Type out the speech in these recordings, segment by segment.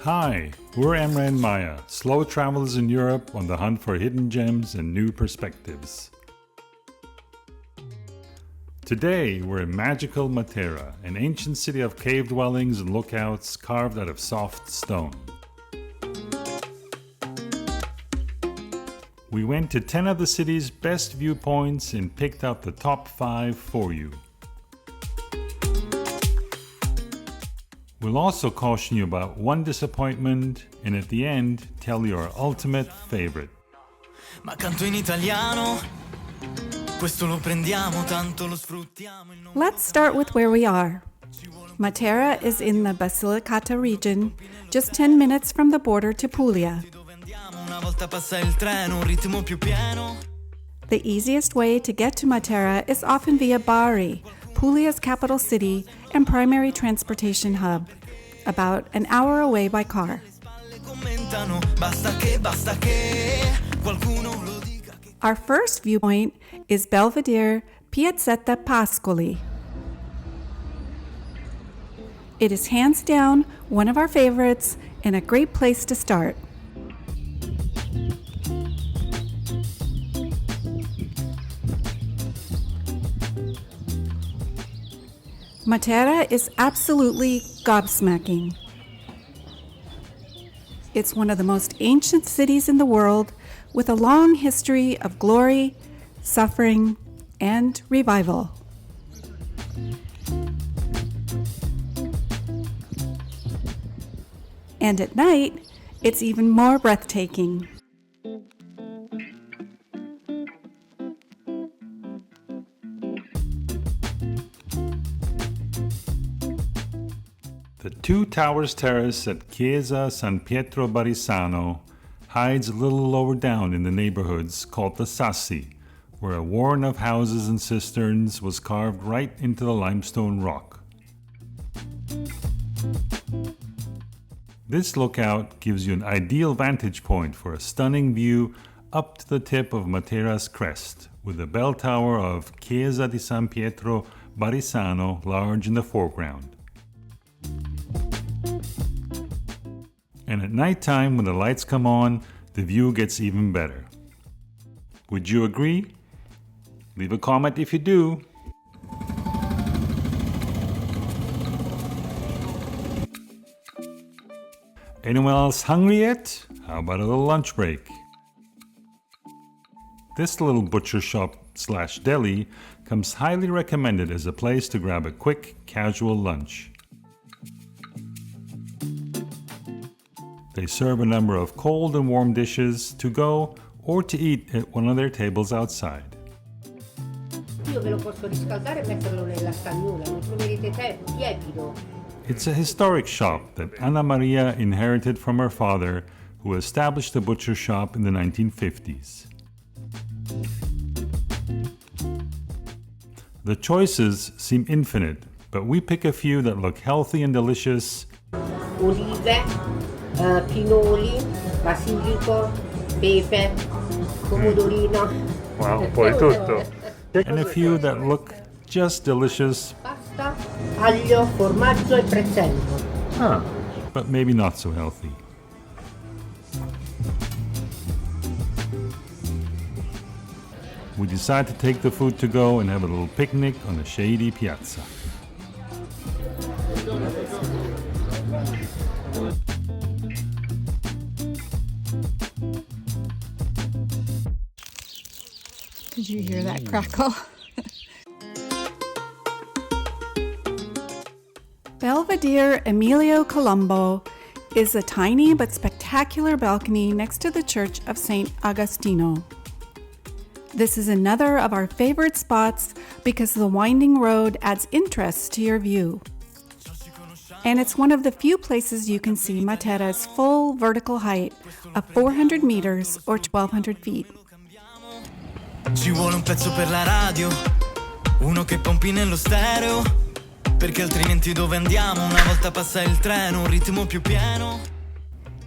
Hi, we're Emra and Maya, slow travelers in Europe on the hunt for hidden gems and new perspectives. Today, we're in magical Matera, an ancient city of cave dwellings and lookouts carved out of soft stone. We went to 10 of the city's best viewpoints and picked out the top 5 for you. We'll also caution you about one disappointment and at the end tell you our ultimate favorite. Ma canto in italiano. Questo lo prendiamo tanto lo sfruttiamo. Let's start with where we are. Matera is in the Basilicata region, just 10 minutes from the border to Puglia. The easiest way to get to Matera is often via Bari, Puglia's capital city and primary transportation hub, about an hour away by car. Our first viewpoint is Belvedere Piazzetta Pascoli. It is hands down one of our favorites and a great place to start. Matera is absolutely gobsmacking. It's one of the most ancient cities in the world with a long history of glory, suffering, and revival. And at night, it's even more breathtaking. The Two Towers Terrace at Chiesa San Pietro Barisano hides a little lower down in the neighborhoods called the Sassi, where a warren of houses and cisterns was carved right into the limestone rock. This lookout gives you an ideal vantage point for a stunning view up to the tip of Matera's crest, with the bell tower of Chiesa di San Pietro Barisano large in the foreground. And at nighttime, when the lights come on, the view gets even better. Would you agree? Leave a comment if you do. Anyone else hungry yet? How about a little lunch break? This little butcher shop / deli comes highly recommended as a place to grab a quick, casual lunch. They serve a number of cold and warm dishes to go or to eat at one of their tables outside. Io ve lo posso riscaldare e metterlo nella stagnola, non troverete tiepido. It's a historic shop that Anna Maria inherited from her father, who established the butcher shop in the 1950s. The choices seem infinite, but we pick a few that look healthy and delicious. Olive, pinoli, basilico, pepe, pomodorino. Wow, poi tutto. And a few that look just delicious. Pasta, aglio, formaggio e prezzemolo. But maybe not so healthy. We decide to take the food to go and have a little picnic on a shady piazza. Did you hear that crackle? Belvedere Emilio Colombo is a tiny but spectacular balcony next to the Church of St. Agostino. This is another of our favorite spots because the winding road adds interest to your view. And it's one of the few places you can see Matera's full vertical height of 400 meters or 1,200 feet. Ci vuole un pezzo per la radio, uno che pompi nello stereo, perché altrimenti dove andiamo una volta passa il treno, un ritmo più pieno.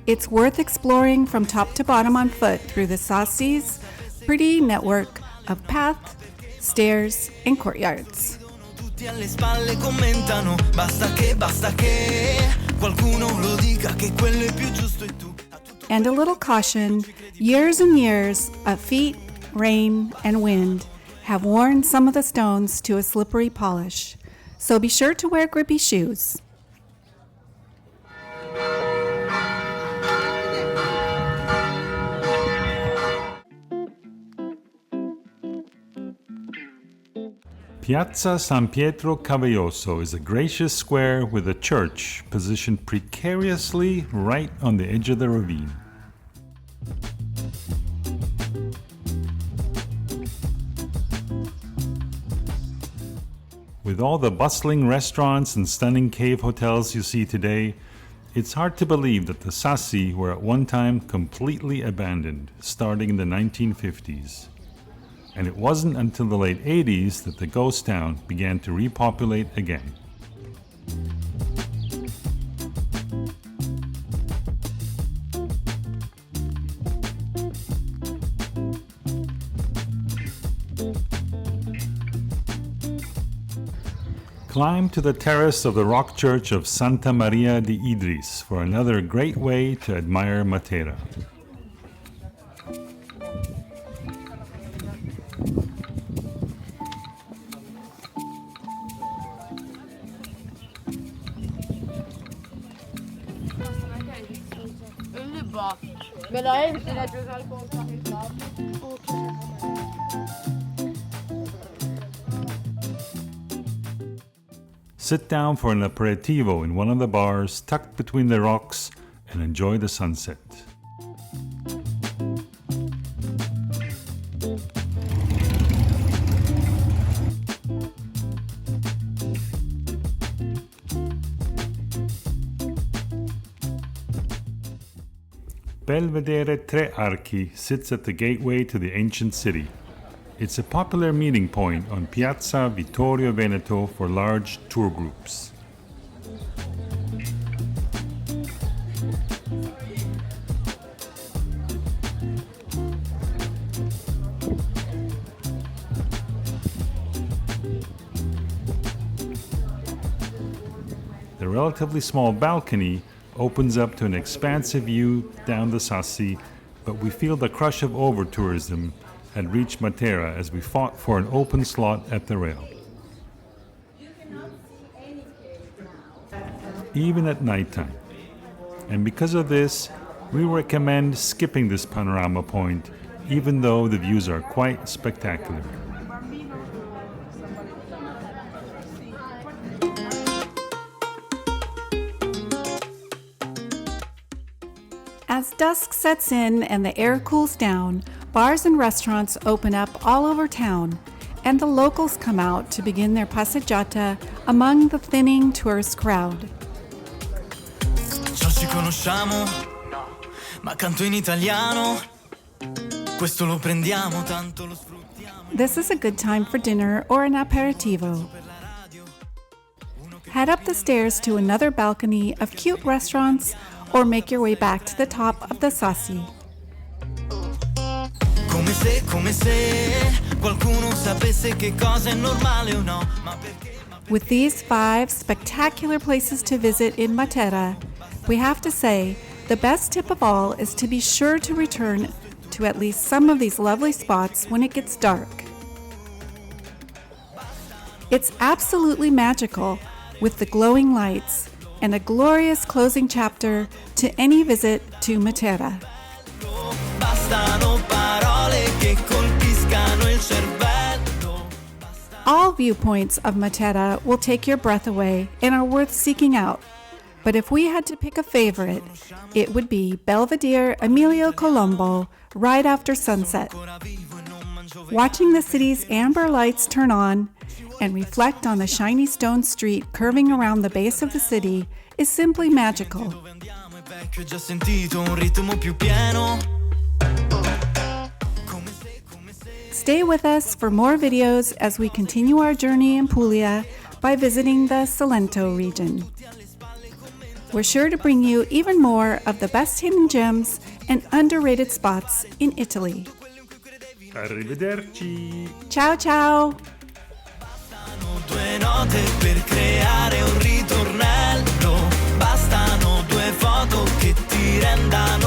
It's worth exploring from top to bottom on foot through the Sassi's pretty network of paths, stairs, and courtyards. Tutti alle spalle commentano, basta che qualcuno lo dica che quello è più giusto e tu. And a little caution, years and years of feet, rain, and wind have worn some of the stones to a slippery polish. So be sure to wear grippy shoes. Piazza San Pietro Cavalloso is a gracious square with a church positioned precariously right on the edge of the ravine. With all the bustling restaurants and stunning cave hotels you see today, it's hard to believe that the Sassi were at one time completely abandoned, starting in the 1950s. And it wasn't until the late 80s that the ghost town began to repopulate again. Climb to the terrace of the rock church of Santa Maria di Idris for another great way to admire Matera. Sit down for an aperitivo in one of the bars tucked between the rocks and enjoy the sunset. Belvedere Tre Archi sits at the gateway to the ancient city. It's a popular meeting point on Piazza Vittorio Veneto for large tour groups. The relatively small balcony opens up to an expansive view down the Sassi, but we feel the crush of over-tourism had reached Matera as we fought for an open slot at the rail. Even at nighttime. And because of this, we recommend skipping this panorama point, even though the views are quite spectacular. As dusk sets in and the air cools down, bars and restaurants open up all over town, and the locals come out to begin their passeggiata among the thinning tourist crowd. Già ci conosciamo, ma canto in italiano. Questo lo prendiamo, tanto lo sfruttiamo. This is a good time for dinner or an aperitivo. Head up the stairs to another balcony of cute restaurants or make your way back to the top of the Sassi. Come se qualcuno sapesse che cosa è normale o no, ma perché? With these 5 spectacular places to visit in Matera, we have to say the best tip of all is to be sure to return to at least some of these lovely spots when it gets dark. It's absolutely magical with the glowing lights and a glorious closing chapter to any visit to Matera. Bastano parole che colpiscano il cervello. All viewpoints of Matera will take your breath away and are worth seeking out. But if we had to pick a favorite, it would be Belvedere Emilio Colombo right after sunset. Watching the city's amber lights turn on and reflect on the shiny stone street curving around the base of the city is simply magical. Stay with us for more videos as we continue our journey in Puglia by visiting the Salento region. We're sure to bring you even more of the best hidden gems and underrated spots in Italy. Arrivederci! Ciao ciao! Due note per creare un ritornello, bastano ci rendano